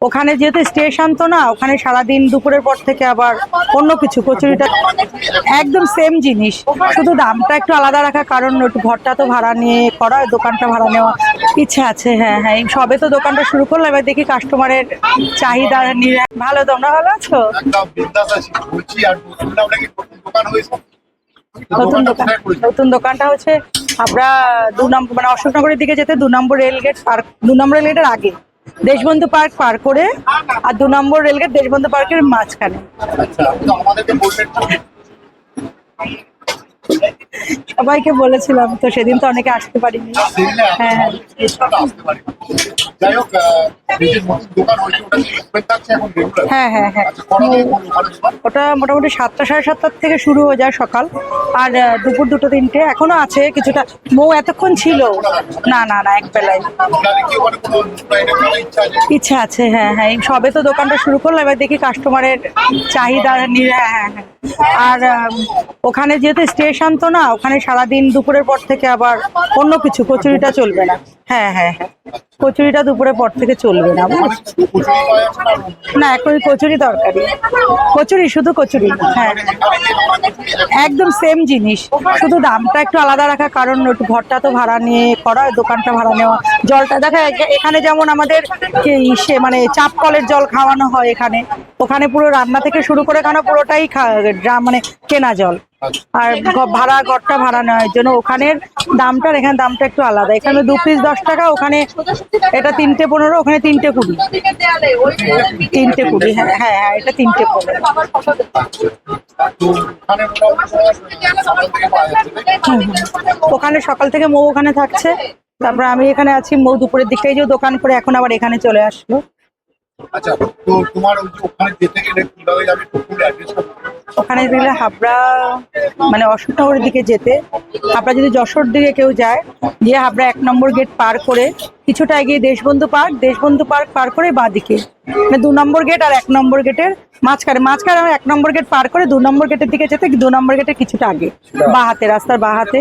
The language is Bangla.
ওখানে যেহেতু স্টেশন তো না, ওখানে সারাদিন দুপুরের পর থেকে আবার অন্য কিছু কচুরিটা একদম সেম জিনিস, শুধু দামটা একটু আলাদা রাখা, কারণ একটু ঘরটা তো ভাড়া নিয়ে করা, দোকানটা ভাড়া নেওয়া ইচ্ছা আছে। হ্যাঁ হ্যাঁ, এই সবে তো দোকানটা শুরু করলাম, এবার দেখি কাস্টমারের চাহিদা নিয়ে। ভালো, তোমরা ভালো আছো? নতুন দোকানটা হচ্ছে আমরা 2 নম্বর মানে অশোকনগরের দিকে যেতে 2 নম্বর রেলগেট পার্ক, 2 নম্বর রেলগেটের আগে দেশবন্ধু পার্ক পার করে, আর 2 নম্বর রেলগেট দেশবন্ধু পার্কের মাঝখানে। সবাইকে বলেছিলাম তো, সেদিন তো অনেকে আসতে পারিনি। হ্যাঁ হ্যাঁ, হ্যাঁ হ্যাঁ হ্যাঁ, ওটা মোটামুটি 7টা সাড়ে 7টার থেকে শুরু হয়ে যায় সকাল, আর দুপুর 2টো 3টে এখনো আছে কিছুটা। মৌ এতক্ষণ ছিল না, না না, এক বেলায় ইচ্ছা আছে। হ্যাঁ হ্যাঁ, এই সবে তো দোকানটা শুরু করলাম, এবার দেখি কাস্টমারের চাহিদা নিয়ে। হ্যাঁ হ্যাঁ হ্যাঁ, আর ওখানে যেহেতু স্টেশন তো না, ওখানে সারাদিন দুপুরের পর থেকে আবার অন্য কিছু কচুরিটা চলবে না। হ্যাঁ হ্যাঁ হ্যাঁ, কচুরিটা দুপুরের পর থেকে চলবে না, না এখন কচুরি তরকারি, কচুরি শুধু কচুরি। হ্যাঁ, একদম সেম জিনিস, শুধু দামটা একটু আলাদা রাখা, কারণ একটু ঘরটা তো ভাড়া নিয়ে করা, দোকানটা ভাড়া নেওয়া। জলটা দেখা এখানে যেমন আমাদের মানে চাপ কলের জল খাওয়ানো হয় এখানে, ওখানে পুরো রান্না থেকে শুরু করে খাওয়ানো পুরোটাই মানে কেনা জল, আর ভাড়া ঘরটা ভাড়া নেওয়ার জন্য ওখানের দামটার এখানে দামটা একটু আলাদা। এখানে 2 পিস 10 টাকা, ওখানে এটা 3টে 15, ওখানে 3টে 20। 3টে 20, হ্যাঁ হ্যাঁ হ্যাঁ, এটা 3টে 15। ওখানে সকাল থেকে মৌ ওখানে থাকছে, তারপর আমি এখানে আছি। মৌ দুপুরের দিকটাই যে দোকান করে এখন আবার এখানে চলে আসলো। আচ্ছা, তো তোমার ওখানে যেতে গেলে কিভাবে যাবে, ওখানে গেলে হাবড়া মানে অশোকনগরের দিকে যেতে, হাবড়া যদি যশোর দিকে কেউ যায়, গিয়ে হাবড়া 1 নম্বর গেট পার করে কিছুটা এগিয়ে দেশবন্ধু পার্ক পার করে বাঁদিকে মানে 2 নম্বর গেট আর 1 নম্বর গেটের মাঝখানে 1 নম্বর গেট পার করে 2 নম্বর গেটের দিকে যেতে, 2 নম্বর গেটের কিছুটা আগে বাঁ হাতে, রাস্তার বাঁ হাতে।